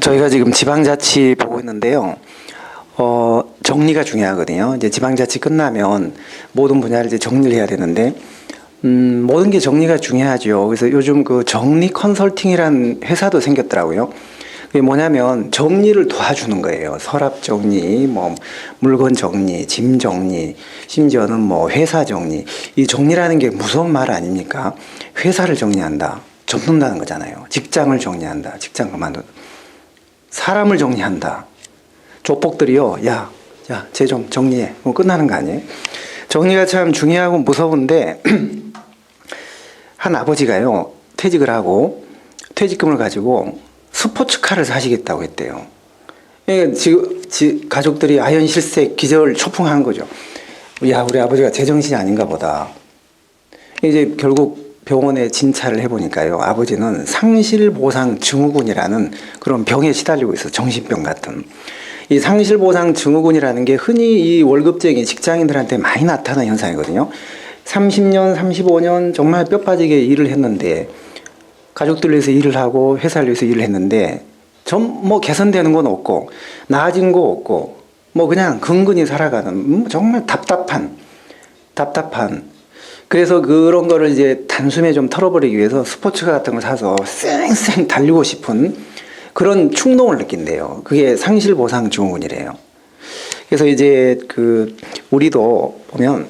저희가 지금 지방자치 보고 있는데요. 정리가 중요하거든요. 이제 지방자치 끝나면 모든 분야를 이제 정리를 해야 되는데, 모든 게 정리가 중요하죠. 그래서 요즘 그 정리 컨설팅이라는 회사도 생겼더라고요. 그게 뭐냐면 정리를 도와주는 거예요. 서랍 정리, 뭐 물건 정리, 짐 정리, 심지어는 뭐 회사 정리. 이 정리라는 게 무서운 말 아닙니까? 회사를 정리한다. 접는다는 거잖아요. 직장을 정리한다. 직장 그만둔다. 사람을 정리한다. 조폭들이요. 야, 쟤 좀 정리해. 뭐 끝나는 거 아니에요? 정리가 참 중요하고 무서운데 한 아버지가요. 퇴직을 하고 퇴직금을 가지고 스포츠카를 사시겠다고 했대요. 그러니까 지금 가족들이 아연실색 기절 초풍한 거죠. 야, 우리 아버지가 제정신이 아닌가 보다. 이제 결국 병원에 진찰을 해보니까요. 아버지는 상실보상증후군이라는 그런 병에 시달리고 있어요. 정신병 같은. 이 상실보상증후군이라는 게 흔히 이 월급쟁이 직장인들한테 많이 나타나는 현상이거든요. 30년, 35년 정말 뼈 빠지게 일을 했는데 가족들 위해서 일을 하고 회사를 위해서 일을 했는데 좀 뭐 개선되는 건 없고 나아진 거 없고 뭐 그냥 근근히 살아가는 정말 답답한 그래서 그런 거를 이제 단숨에 좀 털어버리기 위해서 스포츠카 같은 걸 사서 쌩쌩 달리고 싶은 그런 충동을 느낀대요. 그게 상실보상증후군이래요. 그래서 이제 우리도 보면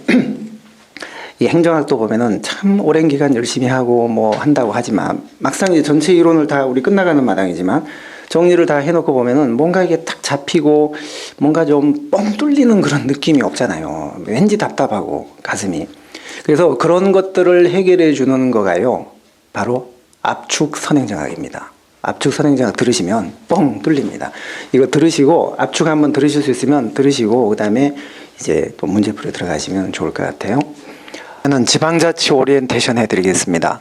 이 행정학도 보면은 참 오랜 기간 열심히 하고 뭐 한다고 하지만 막상 이제 전체 이론을 다 우리 끝나가는 마당이지만 정리를 다 해놓고 보면은 뭔가 이게 딱 잡히고 뭔가 좀 뻥 뚫리는 그런 느낌이 없잖아요. 왠지 답답하고 가슴이. 그래서 그런 것들을 해결해 주는 거가요. 바로 압축선행정학입니다. 압축선행정학 들으시면 뻥 뚫립니다. 이거 들으시고 압축 한번 들으실 수 있으면 들으시고 그다음에 이제 또 문제풀이 들어가시면 좋을 것 같아요. 저는 지방자치 오리엔테이션 해드리겠습니다.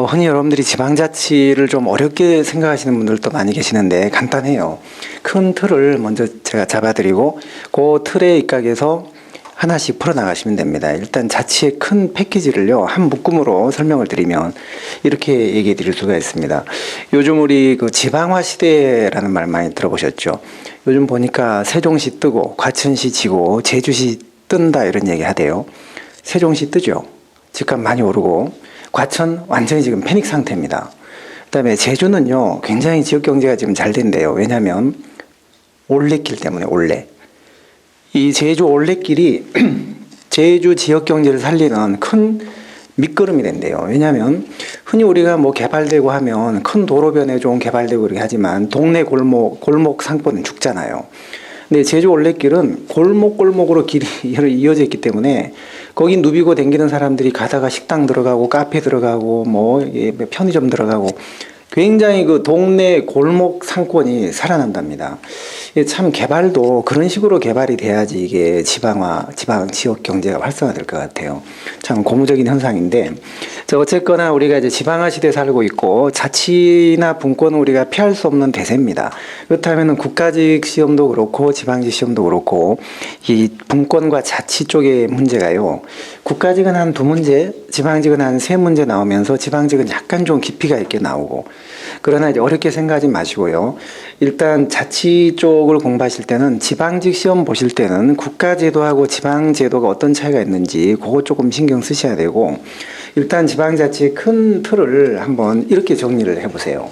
흔히 여러분들이 지방자치를 좀 어렵게 생각하시는 분들도 많이 계시는데 간단해요. 큰 틀을 먼저 제가 잡아드리고 그 틀에 입각해서 하나씩 풀어나가시면 됩니다. 일단 자치의 큰 패키지를요, 한 묶음으로 설명을 드리면 이렇게 얘기해 드릴 수가 있습니다. 요즘 우리 그 지방화 시대라는 말 많이 들어보셨죠? 요즘 보니까 세종시 뜨고, 과천시 지고, 제주시 뜬다 이런 얘기 하대요. 세종시 뜨죠. 집값 많이 오르고, 과천 완전히 지금 패닉 상태입니다. 그 다음에 제주는요, 굉장히 지역 경제가 지금 잘 된대요. 왜냐하면 올레길 때문에 올레. 이 제주 올레길이 제주 지역 경제를 살리는 큰 밑거름이 된대요. 왜냐하면 흔히 우리가 뭐 개발되고 하면 큰 도로변에 좀 개발되고 그렇게 하지만 동네 골목 상권은 죽잖아요. 근데 제주 올레길은 골목골목으로 길이 이어져 있기 때문에 거기 누비고 댕기는 사람들이 가다가 식당 들어가고 카페 들어가고 뭐 편의점 들어가고 굉장히 그 동네 골목 상권이 살아난답니다. 참 개발도 그런 식으로 개발이 돼야지 이게 지방 지역 경제가 활성화될 것 같아요. 참 고무적인 현상인데, 어쨌거나 우리가 이제 지방화 시대에 살고 있고 자치나 분권은 우리가 피할 수 없는 대세입니다. 그렇다면 국가직 시험도 그렇고 지방직 시험도 그렇고 이 분권과 자치 쪽의 문제가요. 국가직은 한 2문제, 지방직은 한 3문제 나오면서 지방직은 약간 좀 깊이가 있게 나오고, 그러나 이제 어렵게 생각하지 마시고요. 일단 자치 쪽을 공부하실 때는 지방직 시험 보실 때는 국가제도하고 지방제도가 어떤 차이가 있는지 그거 조금 신경 쓰셔야 되고, 일단 지방자치의 큰 틀을 한번 이렇게 정리를 해보세요.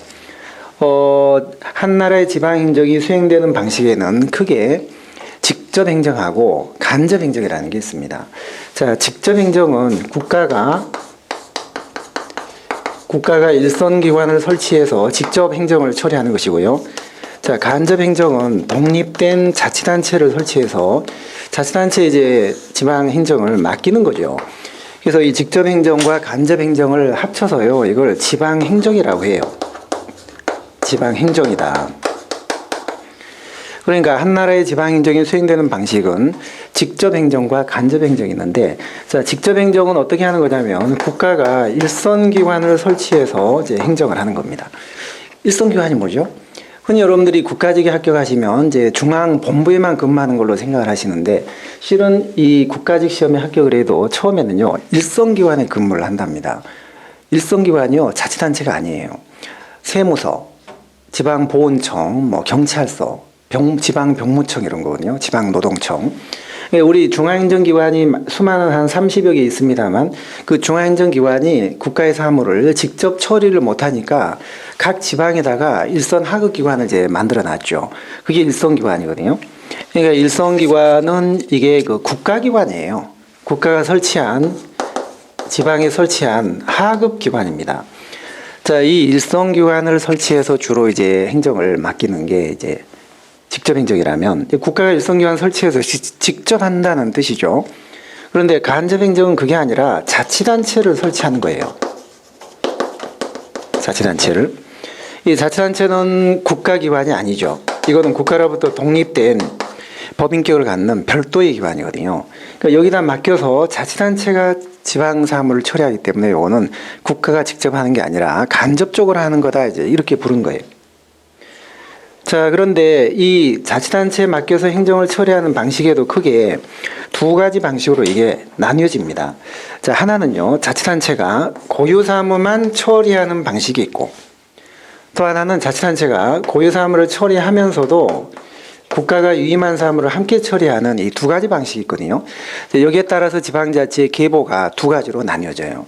한 나라의 지방행정이 수행되는 방식에는 크게 직접행정하고 간접행정이라는 게 있습니다. 자, 직접행정은 국가가 일선기관을 설치해서 직접 행정을 처리하는 것이고요. 자, 간접행정은 독립된 자치단체를 설치해서 자치단체에 이제 지방행정을 맡기는 거죠. 그래서 이 직접행정과 간접행정을 합쳐서요, 이걸 지방행정이라고 해요. 지방행정이다. 그러니까 한 나라의 지방행정이 수행되는 방식은 직접행정과 간접행정이 있는데, 자, 직접행정은 어떻게 하는 거냐면 국가가 일선기관을 설치해서 이제 행정을 하는 겁니다. 일선기관이 뭐죠? 흔히 여러분들이 국가직에 합격하시면 이제 중앙본부에만 근무하는 걸로 생각을 하시는데, 실은 이 국가직 시험에 합격을 해도 처음에는요, 일선기관에 근무를 한답니다. 일선기관이요, 자치단체가 아니에요. 세무서, 지방보훈청, 뭐 경찰서, 지방병무청 이런 거거든요. 지방노동청. 우리 중앙행정기관이 수많은 한 30여 개 있습니다만 그 중앙행정기관이 국가의 사무를 직접 처리를 못하니까 각 지방에다가 일선 하급기관을 이제 만들어 놨죠. 그게 일선기관이거든요. 그러니까 일선기관은 이게 그 국가기관이에요. 국가가 설치한, 지방에 설치한 하급기관입니다. 자, 이 일선기관을 설치해서 주로 이제 행정을 맡기는 게 이제 직접 행정이라면 국가가 일선기관 설치해서 직접 한다는 뜻이죠. 그런데 간접 행정은 그게 아니라 자치단체를 설치하는 거예요. 자치단체를. 이 자치단체는 국가기관이 아니죠. 이거는 국가로부터 독립된 법인격을 갖는 별도의 기관이거든요. 그러니까 여기다 맡겨서 자치단체가 지방 사무를 처리하기 때문에 이거는 국가가 직접 하는 게 아니라 간접적으로 하는 거다, 이제 이렇게 부른 거예요. 자, 그런데 이 자치단체에 맡겨서 행정을 처리하는 방식에도 크게 두 가지 방식으로 이게 나뉘어집니다. 자, 하나는요, 자치단체가 고유사무만 처리하는 방식이 있고, 또 하나는 자치단체가 고유사무를 처리하면서도 국가가 위임한 사무를 함께 처리하는 이 두 가지 방식이 있거든요. 여기에 따라서 지방자치의 계보가 두 가지로 나뉘어져요.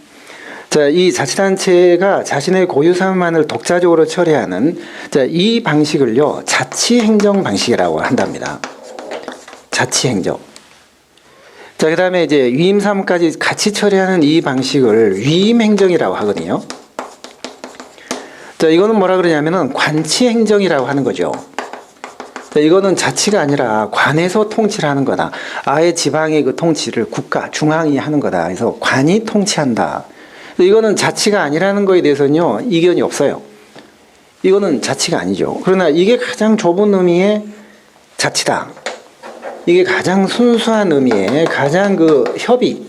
자, 이 자치단체가 자신의 고유사무만을 독자적으로 처리하는, 자, 이 방식을요, 자치행정 방식이라고 한답니다. 자치행정. 자, 그 다음에 이제 위임사무까지 같이 처리하는 이 방식을 위임행정이라고 하거든요. 자, 이거는 뭐라 그러냐면은 관치행정이라고 하는 거죠. 자, 이거는 자치가 아니라 관에서 통치를 하는 거다. 아예 지방의 그 통치를 국가, 중앙이 하는 거다. 그래서 관이 통치한다. 이거는 자치가 아니라는 거에 대해서는요, 이견이 없어요. 이거는 자치가 아니죠. 그러나 이게 가장 좁은 의미의 자치다. 이게 가장 순수한 의미의, 가장 그 협의,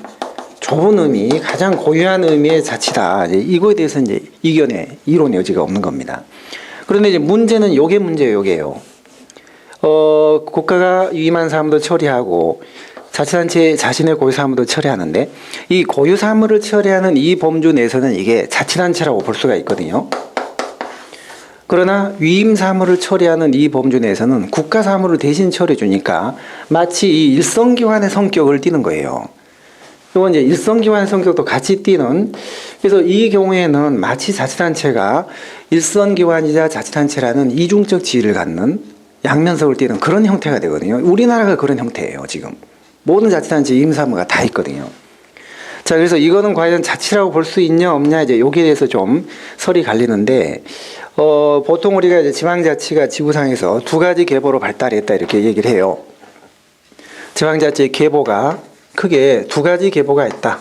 좁은 의미, 가장 고유한 의미의 자치다. 이거에 대해서 이제 이견의 이론의 여지가 없는 겁니다. 그런데 이제 문제는 요게 문제예요, 요게요. 국가가 위임한 사무도 처리하고 자치단체 자신의 고유사무도 처리하는데 이 고유사무를 처리하는 이 범주 내에서는 이게 자치단체라고 볼 수가 있거든요. 그러나 위임사무를 처리하는 이 범주 내에서는 국가사무를 대신 처리해 주니까 마치 이 일선기관의 성격을 띠는 거예요. 이건 이제 일선기관의 성격도 같이 띠는, 그래서 이 경우에는 마치 자치단체가 일선기관이자 자치단체라는 이중적 지위를 갖는 양면석을 띠는 그런 형태가 되거든요. 우리나라가 그런 형태예요, 지금. 모든 자치단체 임사무가 다 있거든요. 자, 그래서 이거는 과연 자치라고 볼 수 있냐 없냐, 이제 여기에 대해서 좀 설이 갈리는데, 보통 우리가 이제 지방자치가 지구상에서 두 가지 계보로 발달했다 이렇게 얘기를 해요. 지방자치의 계보가 크게 두 가지 계보가 있다.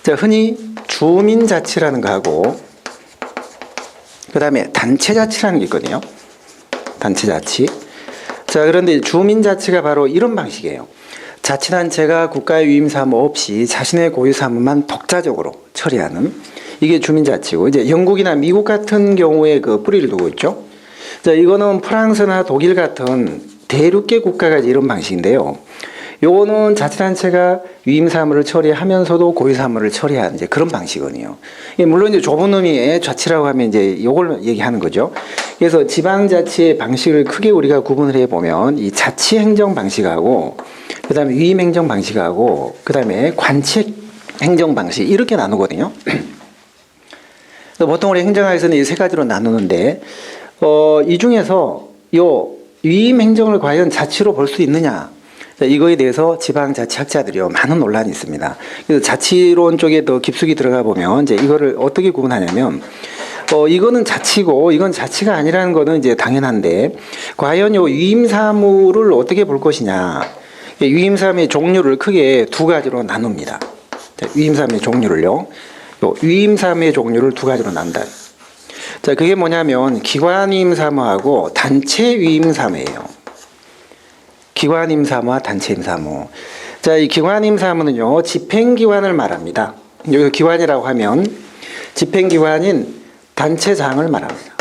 자, 흔히 주민자치라는 거 하고, 그 다음에 단체자치라는 게 있거든요. 단체자치. 자, 그런데 주민자치가 바로 이런 방식이에요. 자치단체가 국가의 위임사무 없이 자신의 고유사무만 독자적으로 처리하는, 이게 주민자치고, 이제 영국이나 미국 같은 경우에 그 뿌리를 두고 있죠. 자, 이거는 프랑스나 독일 같은 대륙계 국가가 이런 방식인데요. 요거는 자치단체가 위임사무를 처리하면서도 고유사무를 처리하는 이제 그런 방식이거든요. 물론 이제 좁은 의미의 자치라고 하면 이제 요걸 얘기하는 거죠. 그래서 지방자치의 방식을 크게 우리가 구분을 해보면 이 자치행정 방식하고, 그 다음에 위임행정 방식하고, 그 다음에 관치행정 방식, 이렇게 나누거든요. 보통 우리 행정학에서는 이 세 가지로 나누는데, 이 중에서 요 위임행정을 과연 자치로 볼 수 있느냐, 이거에 대해서 지방자치학자들이요, 많은 논란이 있습니다. 그래서 자치론 쪽에 더 깊숙이 들어가 보면 이제 이거를 어떻게 구분하냐면, 이거는 자치고 이건 자치가 아니라는 거는 이제 당연한데, 과연 요 위임사무를 어떻게 볼 것이냐. 위임사무의 종류를 크게 두 가지로 나눕니다. 위임사무의 종류를요, 위임사무의 종류를 두 가지로 나눈다. 자, 그게 뭐냐면 기관임사무하고 단체위임사무예요. 기관임사무와 단체임사무. 자, 이 기관임사무는요, 집행기관을 말합니다. 여기서 기관이라고 하면 집행기관인 단체장을 말합니다.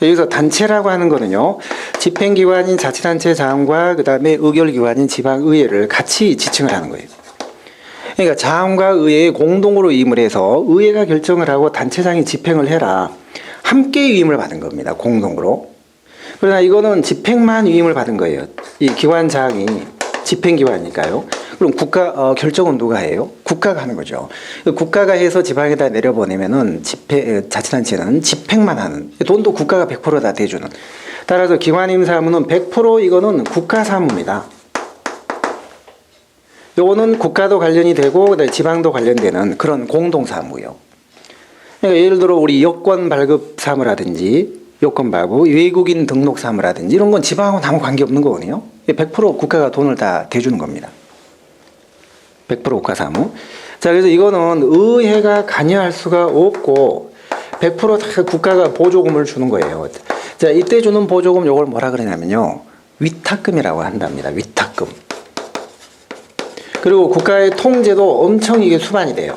여기서 단체라고 하는 거는요, 집행기관인 자치단체장과 그 다음에 의결기관인 지방의회를 같이 지칭을 하는 거예요. 그러니까 장과 의회에 공동으로 임을 해서 의회가 결정을 하고 단체장이 집행을 해라 함께 위임을 받은 겁니다. 공동으로. 그러나 이거는 집행만 위임을 받은 거예요. 이 기관장이 집행기관이니까요. 그럼 국가 결정은 누가 해요? 국가가 하는 거죠. 국가가 해서 지방에다 내려보내면은 자치단체는 집행만 하는, 돈도 국가가 100% 다 대주는. 따라서 기관임 사무는 100% 이거는 국가 사무입니다. 요거는 국가도 관련이 되고 지방도 관련되는 그런 공동 사무요. 그러니까 예를 들어 우리 여권 발급 사무라든지 여권 발급, 외국인 등록 사무라든지 이런 건 지방하고는 아무 관계 없는 거거든요. 100% 국가가 돈을 다 대주는 겁니다. 100% 국가 사무. 자, 그래서 이거는 의회가 관여할 수가 없고 100% 다 국가가 보조금을 주는 거예요. 자, 이때 주는 보조금 요걸 뭐라 그러냐면요. 위탁금이라고 한답니다. 위탁금. 그리고 국가의 통제도 엄청 이게 수반이 돼요.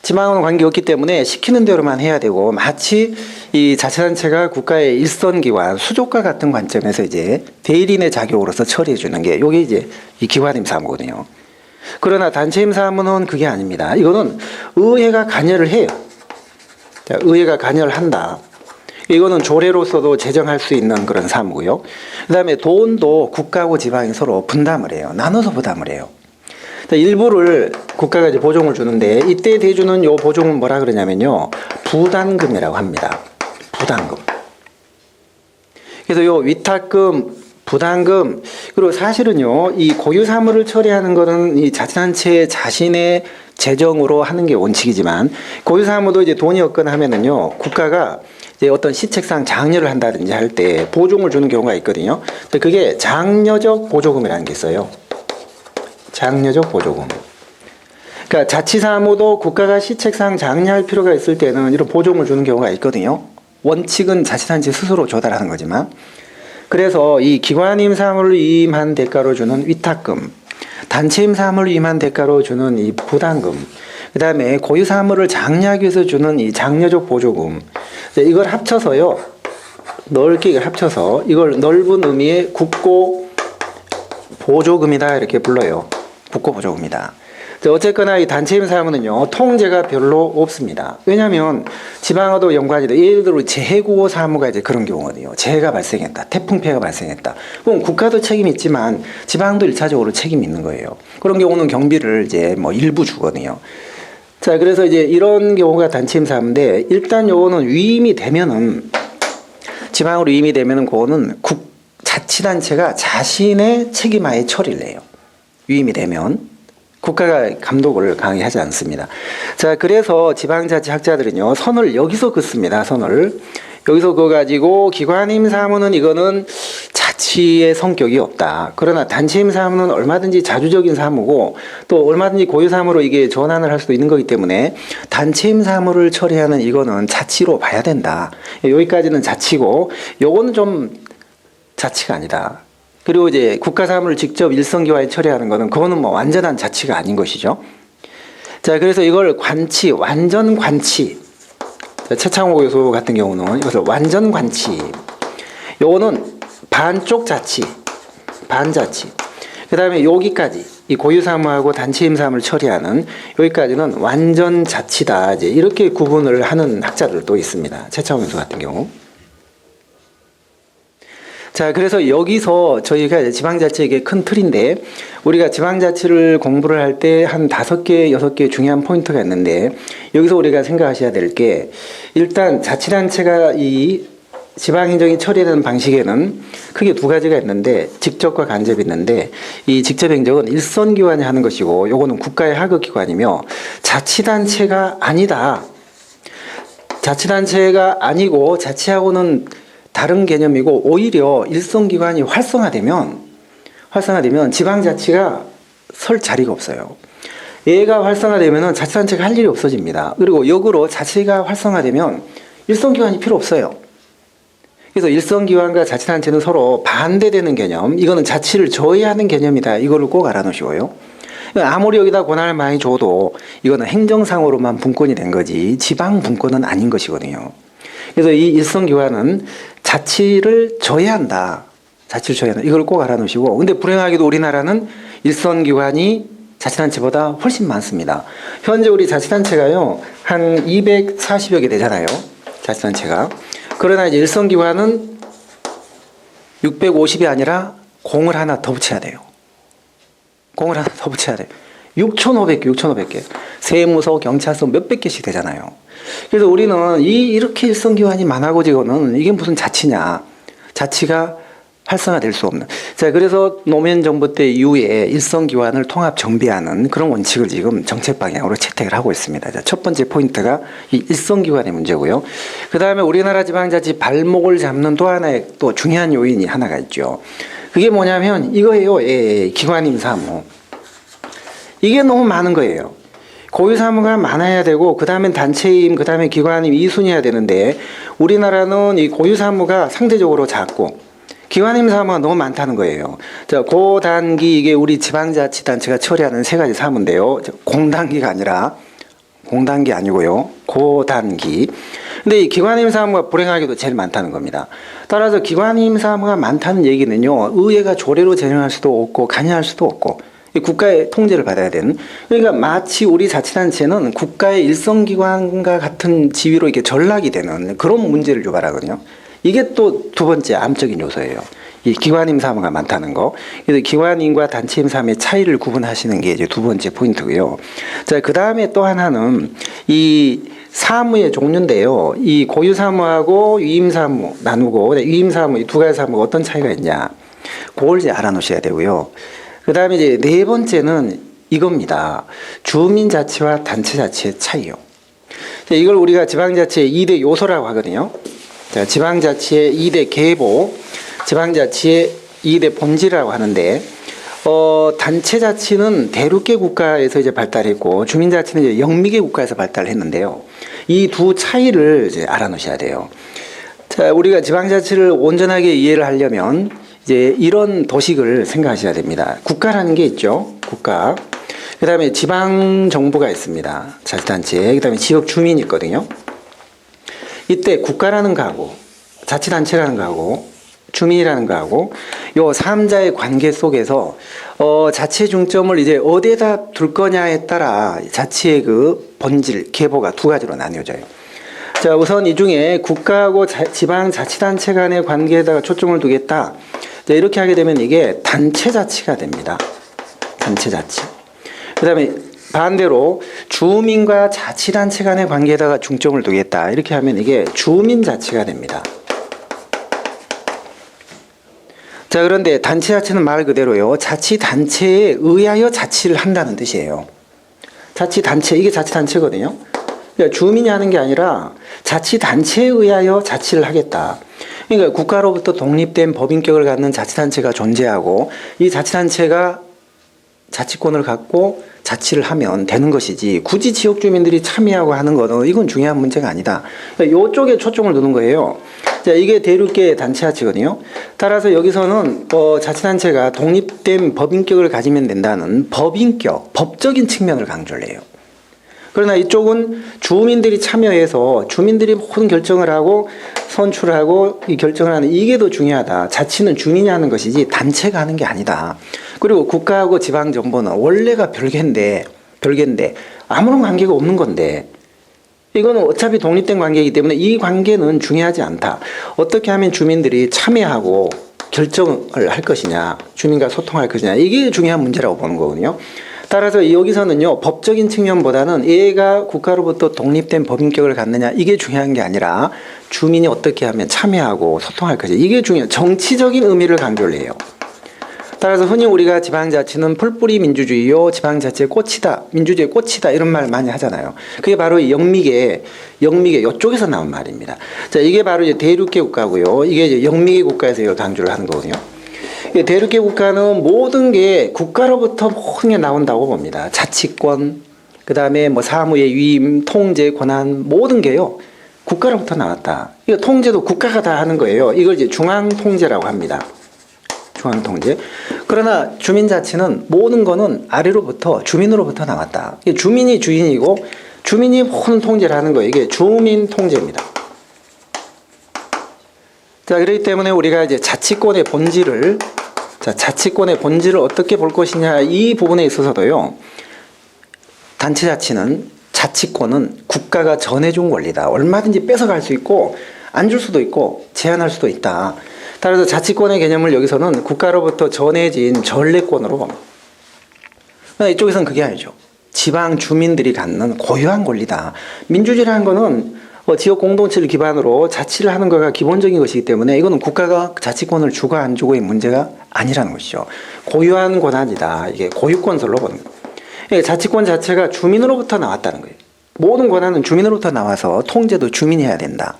지방은 관계없기 때문에 시키는 대로만 해야 되고 마치 이 자치단체가 국가의 일선기관, 수족과 같은 관점에서 이제 대리인의 자격으로서 처리해 주는 게 요게 이제 이 기관임 사무거든요. 그러나 단체임 사무는 그게 아닙니다. 이거는 의회가 관여를 해요. 자, 의회가 관여를 한다. 이거는 조례로서도 제정할 수 있는 그런 사무고요. 그 다음에 돈도 국가하고 지방이 서로 분담을 해요. 나눠서 부담을 해요. 일부를 국가가 이제 보조금을 주는데 이때 대주는 요 보조금은 뭐라 그러냐면요. 부담금이라고 합니다. 부담금. 그래서 요 위탁금, 부담금, 그리고 사실은요, 이 고유사무를 처리하는 거는 이 자치단체 자신의 재정으로 하는 게 원칙이지만 고유사무도 이제 돈이 없거나 하면은요, 국가가 이제 어떤 시책상 장려를 한다든지 할 때 보조금을 주는 경우가 있거든요. 근데 그게 장려적 보조금이라는 게 있어요. 장려적 보조금. 그러니까 자치사무도 국가가 시책상 장려할 필요가 있을 때는 이런 보조금을 주는 경우가 있거든요. 원칙은 자치단체 스스로 조달하는 거지만. 그래서 이 기관임 사무를 위임한 대가로 주는 위탁금, 단체임 사무를 위임한 대가로 주는 이 부담금, 그 다음에 고유 사무를 장려하기 위해서 주는 이 장려적 보조금, 이걸 합쳐서요, 넓게 이걸 합쳐서 이걸 넓은 의미의 국고 보조금이다 이렇게 불러요. 국고 보조금이다. 어쨌거나 이 단체임 사무는요, 통제가 별로 없습니다. 왜냐하면 지방하고도 연관이 돼. 예를 들어 재해구호 사무가 이제 그런 경우거든요. 재해가 발생했다. 태풍 피해가 발생했다. 그럼 국가도 책임이 있지만 지방도 일차적으로 책임이 있는 거예요. 그런 경우는 경비를 이제 뭐 일부 주거든요. 자, 그래서 이제 이런 경우가 단체임 사무인데 일단 요거는 위임이 되면은 지방으로 위임이 되면은 그거는 자치단체가 자신의 책임하에 처리를 해요. 위임이 되면. 국가가 감독을 강하게 하지 않습니다. 자, 그래서 지방자치학자들은요, 선을 여기서 긋습니다. 선을. 여기서 그어가지고 기관임 사무는 이거는 자치의 성격이 없다. 그러나 단체임 사무는 얼마든지 자주적인 사무고 또 얼마든지 고유 사무로 이게 전환을 할 수도 있는 거기 때문에 단체임 사무를 처리하는 이거는 자치로 봐야 된다. 여기까지는 자치고 요거는 좀 자치가 아니다. 그리고 이제 국가 사무를 직접 일선기관에 처리하는 거는 그거는 뭐 완전한 자치가 아닌 것이죠. 자, 그래서 이걸 관치, 완전 관치. 최창호 교수 같은 경우는 이것을 완전 관치. 요거는 반쪽 자치, 반자치. 그 다음에 여기까지 이 고유 사무하고 단체임 사무를 처리하는 여기까지는 완전 자치다. 이제 이렇게 구분을 하는 학자들도 있습니다. 최창호 교수 같은 경우. 자, 그래서 여기서 저희가 지방자치의 큰 틀인데 우리가 지방자치를 공부를 할 때 한 5개, 6개 중요한 포인트가 있는데 여기서 우리가 생각하셔야 될 게 일단 자치단체가 이 지방행정이 처리되는 방식에는 크게 2가지가 있는데 직접과 간접이 있는데 이 직접행정은 일선기관이 하는 것이고 요거는 국가의 하급기관이며 자치단체가 아니다. 자치단체가 아니고 자치하고는 다른 개념이고 오히려 일선기관이 활성화되면 지방자치가 설 자리가 없어요. 얘가 활성화되면 자치단체가 할 일이 없어집니다. 그리고 역으로 자치가 활성화되면 일선기관이 필요 없어요. 그래서 일선기관과 자치단체는 서로 반대되는 개념, 이거는 자치를 저해하는 개념이다. 이거를 꼭 알아놓으시고요. 아무리 여기다 권한을 많이 줘도 이거는 행정상으로만 분권이 된 거지 지방 분권은 아닌 것이거든요. 그래서 이 일선기관은 자치를 저해한다. 자치를 저해한다. 이걸 꼭 알아놓으시고. 근데 불행하게도 우리나라는 일선기관이 자치단체보다 훨씬 많습니다. 현재 우리 자치단체가요, 한 240여 개 되잖아요. 자치단체가. 그러나 이제 일선기관은 650이 아니라 공을 하나 더 붙여야 돼요. 공을 하나 더 붙여야 돼요. 6,500개. 세무서, 경찰서 몇백 개씩 되잖아요. 그래서 우리는 이렇게 일선기관이 많아가지고는 이게 무슨 자치냐. 자치가 활성화될 수 없는. 자, 그래서 노무현 정부 때 이후에 일선기관을 통합 정비하는 그런 원칙을 지금 정책 방향으로 채택을 하고 있습니다. 자, 첫 번째 포인트가 이 일선기관의 문제고요. 그 다음에 우리나라 지방자치 발목을 잡는 또 하나의 또 중요한 요인이 하나가 있죠. 그게 뭐냐면 이거예요. 기관임 사무. 이게 너무 많은 거예요. 고유 사무가 많아야 되고, 그 다음엔 단체임, 그 다음에 기관임 이 순이어야 되는데, 우리나라는 이 고유 사무가 상대적으로 작고, 기관임 사무가 너무 많다는 거예요. 자, 고단기, 이게 우리 지방자치단체가 처리하는 세 가지 사무인데요. 공단기가 아니라, 공단기 아니고요. 고단기. 근데 이 기관임 사무가 불행하게도 제일 많다는 겁니다. 따라서 기관임 사무가 많다는 얘기는요, 의회가 조례로 제정할 수도 없고, 관여할 수도 없고, 국가의 통제를 받아야 되는. 그러니까 마치 우리 자치단체는 국가의 일선기관과 같은 지위로 이렇게 전락이 되는 그런 문제를 유발하거든요. 이게 또 두 번째 암적인 요소예요. 이 기관임 사무가 많다는 거. 그래서 기관임과 단체임 사무의 차이를 구분하시는 게 이제 두 번째 포인트고요. 자, 그 다음에 또 하나는 이 사무의 종류인데요. 이 고유 사무하고 유임 사무 나누고, 유임 사무, 이 두 가지 사무가 어떤 차이가 있냐. 그걸 이제 알아놓으셔야 되고요. 그 다음에 이제 네 번째는 이겁니다. 주민자치와 단체자치의 차이요. 이걸 우리가 지방자치의 2대 요소라고 하거든요. 자, 지방자치의 2대 계보, 지방자치의 2대 본질이라고 하는데, 단체자치는 대륙계 국가에서 이제 발달했고, 주민자치는 이제 영미계 국가에서 발달했는데요. 이 두 차이를 이제 알아놓으셔야 돼요. 자, 우리가 지방자치를 온전하게 이해를 하려면, 이제 이런 도식을 생각하셔야 됩니다. 국가라는 게 있죠. 국가. 그 다음에 지방정부가 있습니다. 자치단체. 그 다음에 지역 주민이 있거든요. 이때 국가라는 거하고 자치단체라는 거하고 주민이라는 거하고 요 3자의 관계 속에서 자치의 중점을 이제 어디에다 둘 거냐에 따라 자치의 그 본질, 계보가 두 가지로 나뉘어져요. 자, 우선 이 중에 국가하고 지방자치단체 간의 관계에다가 초점을 두겠다. 자, 이렇게 하게 되면 이게 단체자치가 됩니다. 단체자치. 그 다음에 반대로 주민과 자치단체 간의 관계에다가 중점을 두겠다. 이렇게 하면 이게 주민자치가 됩니다. 자, 그런데 단체자치는 말 그대로요. 자치단체에 의하여 자치를 한다는 뜻이에요. 자치단체, 이게 자치단체거든요. 그러니까 주민이 하는 게 아니라 자치단체에 의하여 자치를 하겠다. 그러니까 국가로부터 독립된 법인격을 갖는 자치단체가 존재하고 이 자치단체가 자치권을 갖고 자치를 하면 되는 것이지 굳이 지역 주민들이 참여하고 하는 거는 이건 중요한 문제가 아니다. 그러니까 이쪽에 초점을 두는 거예요. 자, 이게 대륙계 단체자치거든요. 따라서 여기서는 자치단체가 독립된 법인격을 가지면 된다는 법인격, 법적인 측면을 강조를 해요. 그러나 이쪽은 주민들이 참여해서 주민들이 모든 결정을 하고 선출하고 이 결정을 하는 이게 더 중요하다. 자치는 주민이 하는 것이지 단체가 하는 게 아니다. 그리고 국가하고 지방정부는 원래가 별개인데 아무런 관계가 없는 건데 이거는 어차피 독립된 관계이기 때문에 이 관계는 중요하지 않다. 어떻게 하면 주민들이 참여하고 결정을 할 것이냐, 주민과 소통할 것이냐 이게 중요한 문제라고 보는 거거든요. 따라서 여기서는요, 법적인 측면보다는 얘가 국가로부터 독립된 법인격을 갖느냐 이게 중요한 게 아니라 주민이 어떻게 하면 참여하고 소통할 것이냐 이게 중요한 정치적인 의미를 강조를 해요. 따라서 흔히 우리가 지방자치는 풀뿌리 민주주의요, 지방자치의 꽃이다, 민주주의의 꽃이다 이런 말 많이 하잖아요. 그게 바로 이 영미계 이쪽에서 나온 말입니다. 자, 이게 바로 이제 대륙계 국가고요. 이게 이제 영미계 국가에서 이걸 강조를 하는 거거든요. 대륙계 국가는 모든 게 국가로부터 모든 게 나온다고 봅니다. 자치권, 그 다음에 뭐 사무의 위임, 통제, 권한 모든 게요 국가로부터 나왔다. 이거 통제도 국가가 다 하는 거예요. 이걸 이제 중앙 통제라고 합니다. 중앙 통제. 그러나 주민자치는 모든 거는 아래로부터 주민으로부터 나왔다. 이게 주민이 주인이고 주민이 모든 통제를 하는 거예요. 이게 주민 통제입니다. 자, 그렇기 때문에 우리가 이제 자치권의 본질을 어떻게 볼 것이냐 이 부분에 있어서도요. 단체자치는 자치권은 국가가 전해준 권리다. 얼마든지 뺏어갈 수 있고 안 줄 수도 있고 제한할 수도 있다. 따라서 자치권의 개념을 여기서는 국가로부터 전해진 전례권으로 봅니다. 이쪽에서는 그게 아니죠. 지방 주민들이 갖는 고유한 권리다. 민주주의라는 거는 지역 공동체를 기반으로 자치를 하는 거가 기본적인 것이기 때문에 이거는 국가가 자치권을 주고 안 주고의 문제가 아니라는 것이죠. 고유한 권한이다. 이게 고유권설로 보는 거예요. 자치권 자체가 주민으로부터 나왔다는 거예요. 모든 권한은 주민으로부터 나와서 통제도 주민이 해야 된다.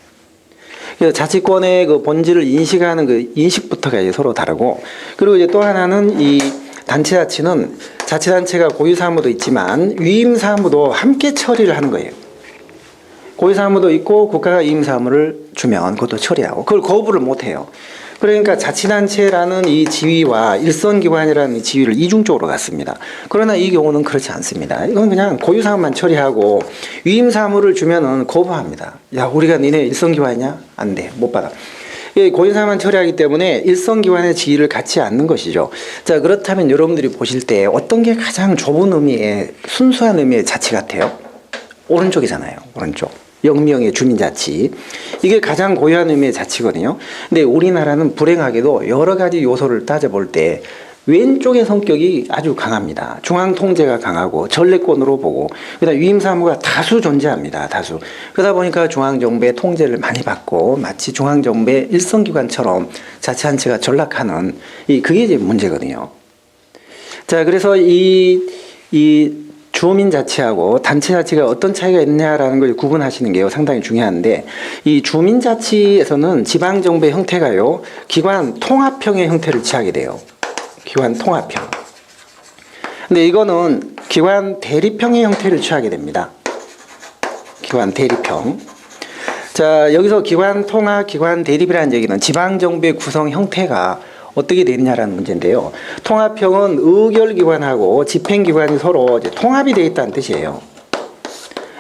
그래서 자치권의 그 본질을 인식하는 그 인식부터가 이제 서로 다르고, 그리고 이제 또 하나는 이 단체 자치는 자치단체가 고유사무도 있지만 위임사무도 함께 처리를 하는 거예요. 고유사무도 있고 국가가 위임사무를 주면 그것도 처리하고 그걸 거부를 못해요. 그러니까 자치단체라는 이 지위와 일선기관이라는 이 지위를 이중적으로 갖습니다. 그러나 이 경우는 그렇지 않습니다. 이건 그냥 고유사무만 처리하고 위임사무를 주면은 거부합니다. 야, 우리가 니네 일선기관이냐? 안 돼. 못 받아. 고유사무만 처리하기 때문에 일선기관의 지위를 갖지 않는 것이죠. 자, 그렇다면 여러분들이 보실 때 어떤 게 가장 좁은 의미의 순수한 의미의 자치 같아요? 오른쪽이잖아요. 오른쪽. 영미형의 주민자치. 이게 가장 고유한 의미의 자치거든요. 근데 우리나라는 불행하게도 여러 가지 요소를 따져볼 때 왼쪽의 성격이 아주 강합니다. 중앙 통제가 강하고 전례권으로 보고, 그다음 위임사무가 다수 존재합니다. 다수. 그러다 보니까 중앙정부의 통제를 많이 받고 마치 중앙정부의 일선기관처럼 자치단체가 전락하는 그게 이제 문제거든요. 자, 그래서 이 주민자치하고 단체자치가 어떤 차이가 있냐라는 걸 구분하시는 게 상당히 중요한데, 이 주민자치에서는 지방정부의 형태가요, 기관 통합형의 형태를 취하게 돼요. 기관 통합형. 근데 이거는 기관 대립형의 형태를 취하게 됩니다. 기관 대립형. 자, 여기서 기관 통합, 기관 대립이라는 얘기는 지방정부의 구성 형태가 어떻게 되느냐라는 문제인데요. 통합형은 의결기관하고 집행기관이 서로 이제 통합이 되어 있다는 뜻이에요.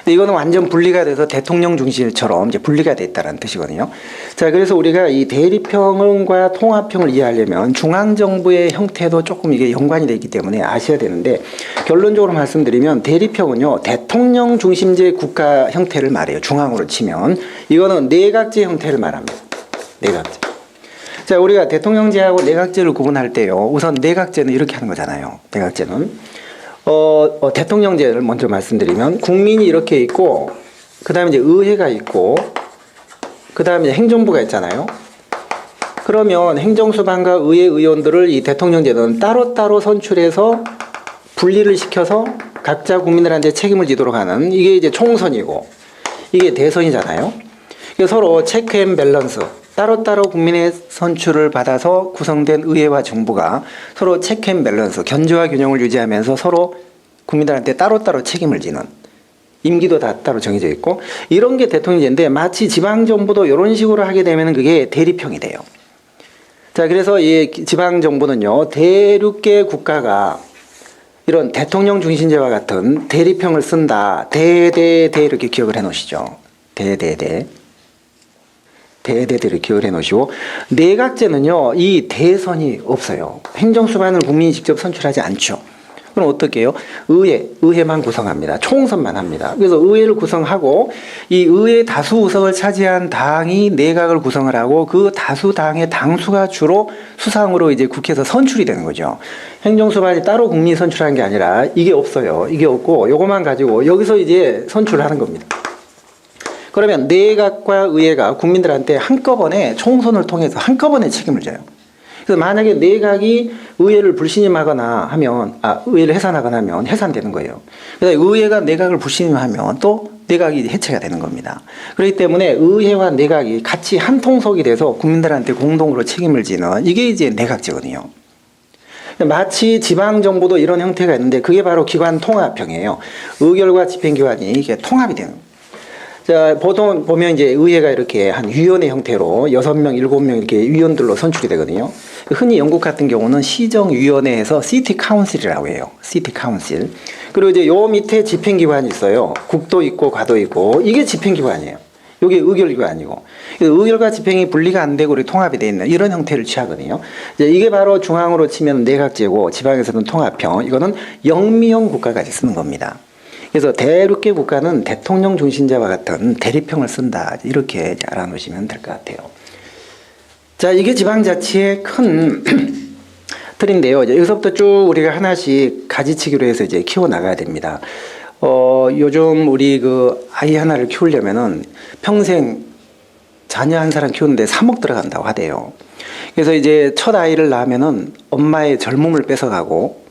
근데 이거는 완전 분리가 돼서 대통령 중심처럼 이제 분리가 되어 있다는 뜻이거든요. 자, 그래서 우리가 이 대립형과 통합형을 이해하려면 중앙정부의 형태도 조금 이게 연관이 되어 있기 때문에 아셔야 되는데, 결론적으로 말씀드리면 대립형은요, 대통령 중심제 국가 형태를 말해요. 중앙으로 치면. 이거는 내각제 형태를 말합니다. 내각제. 자, 우리가 대통령제하고 내각제를 구분할 때요, 우선 내각제는 이렇게 하는 거잖아요. 내각제는 대통령제를 먼저 말씀드리면 국민이 이렇게 있고, 그 다음에 이제 의회가 있고, 그 다음에 행정부가 있잖아요. 그러면 행정수반과 의회 의원들을 이 대통령제는 따로따로 선출해서 분리를 시켜서 각자 국민들한테 책임을 지도록 하는, 이게 이제 총선이고 이게 대선이잖아요. 서로 체크 앤 밸런스, 따로따로 국민의 선출을 받아서 구성된 의회와 정부가 서로 체크 앤 밸런스, 견제와 균형을 유지하면서 서로 국민들한테 따로따로 책임을 지는, 임기도 다 따로 정해져 있고, 이런 게 대통령제인데, 마치 지방정부도 이런 식으로 하게 되면 그게 대립형이 돼요. 자, 그래서 이 지방정부는요, 대륙계 국가가 이런 대통령 중심제와 같은 대립형을 쓴다. 대대대 이렇게 기억을 해 놓으시죠. 대대대. 대대대를 기억을 해 놓으시고, 내각제는요, 이 대선이 없어요. 행정수반을 국민이 직접 선출하지 않죠. 그럼 어떻게 해요? 의회만 구성합니다. 총선만 합니다. 그래서 의회를 구성하고, 이 의회 다수 의석을 차지한 당이 내각을 구성을 하고, 그 다수 당의 당수가 주로 수상으로 이제 국회에서 선출이 되는 거죠. 행정수반이 따로 국민이 선출하는 게 아니라 이게 없어요. 이게 없고, 요것만 가지고 여기서 이제 선출을 하는 겁니다. 그러면 내각과 의회가 국민들한테 한꺼번에 총선을 통해서 한꺼번에 책임을 져요. 그래서 만약에 내각이 의회를 불신임하거나 하면, 의회를 해산하거나 하면 해산되는 거예요. 그래서 의회가 내각을 불신임하면 또 내각이 해체가 되는 겁니다. 그렇기 때문에 의회와 내각이 같이 한 통속이 돼서 국민들한테 공동으로 책임을 지는, 이게 이제 내각제거든요. 마치 지방정부도 이런 형태가 있는데 그게 바로 기관 통합형이에요. 의결과 집행기관이 이게 통합이 되는 거예요. 자, 보통 보면 이제 의회가 이렇게 한 위원회 형태로 6명, 7명 이렇게 위원들로 선출이 되거든요. 흔히 영국 같은 경우는 시정위원회에서 시티 카운실이라고 해요. 시티 카운실. 그리고 이제 요 밑에 집행기관이 있어요. 국도 있고 과도 있고, 이게 집행기관이에요. 이게 의결기관이고. 의결과 집행이 분리가 안 되고 우리 통합이 되어 있는 이런 형태를 취하거든요. 이제 이게 바로 중앙으로 치면 내각제고, 지방에서는 통합형. 이거는 영미형 국가까지 쓰는 겁니다. 그래서 대륙계 국가는 대통령 중심제와 같은 대립형을 쓴다. 이렇게 이제 알아놓으시면 될 것 같아요. 자, 이게 지방자치의 큰 틀인데요. 이제 여기서부터 쭉 우리가 하나씩 가지치기로 해서 이제 키워 나가야 됩니다. 요즘 우리 그 아이 하나를 키우려면은 평생 자녀 한 사람 키우는데 3억 들어간다고 하대요. 그래서 이제 첫 아이를 낳으면은 엄마의 젊음을 뺏어가고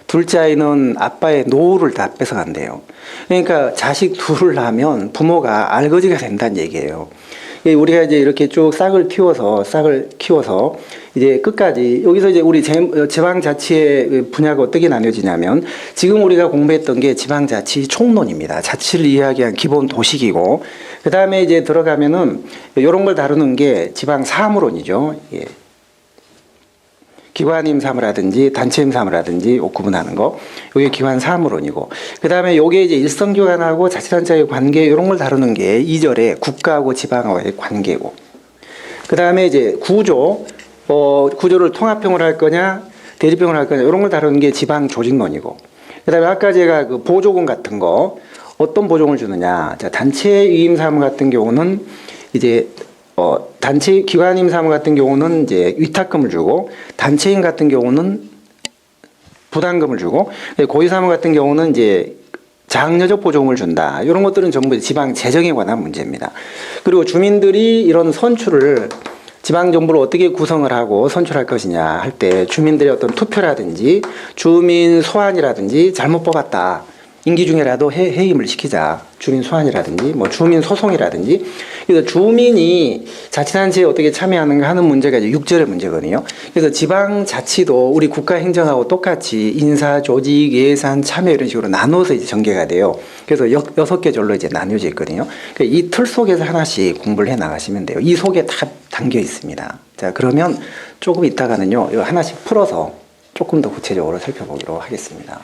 둘째 아이는 아빠의 노후를 다 뺏어간대요. 그러니까 자식 둘을 낳으면 부모가 알거지가 된다는 얘기예요. 우리가 이제 이렇게 쭉 싹을 키워서 이제 끝까지 여기서 이제 우리 지방자치의 분야가 어떻게 나뉘어지냐면 지금 우리가 공부했던 게 지방자치 총론입니다. 자치를 이야기한 기본 도식이고 그 다음에 이제 들어가면은 이런 걸 다루는 게 지방사무론이죠. 예. 기관 임사무라든지 단체 임사무라든지 구분하는 거, 이게 기관 사무론이고, 그 다음에 요게 이제 일선기관하고 자치단체의 관계 이런 걸 다루는 게 2절에 국가하고 지방하고의 관계고, 그 다음에 이제 구조를 통합형을 할 거냐 대립형을 할 거냐 이런 걸 다루는 게 지방 조직론이고, 그 다음에 아까 제가 그 보조금 같은 거 어떤 보조금을 주느냐, 자 단체 위임 사무 같은 경우는 이제 단체 기관임 사무 같은 경우는 이제 위탁금을 주고 단체인 같은 경우는 부담금을 주고 고위 사무 같은 경우는 이제 장려적 보조금을 준다. 이런 것들은 전부 지방 재정에 관한 문제입니다. 그리고 주민들이 이런 선출을 지방 정부를 어떻게 구성을 하고 선출할 것이냐 할 때 주민들의 어떤 투표라든지 주민 소환이라든지 잘못 뽑았다. 임기 중에라도 해임을 시키자. 주민 소환이라든지 뭐 주민 소송이라든지. 그래서 주민이 자치단체에 어떻게 참여하는가 하는 문제가 이제 6절의 문제거든요. 그래서 지방자치도 우리 국가행정하고 똑같이 인사, 조직, 예산, 참여 이런 식으로 나눠서 이제 전개가 돼요. 그래서 6개 절로 이제 나뉘어져 있거든요. 그러니까 이 틀 속에서 하나씩 공부를 해 나가시면 돼요. 이 속에 다 담겨 있습니다. 자, 그러면 조금 이따가는요, 이거 하나씩 풀어서 조금 더 구체적으로 살펴보도록 하겠습니다.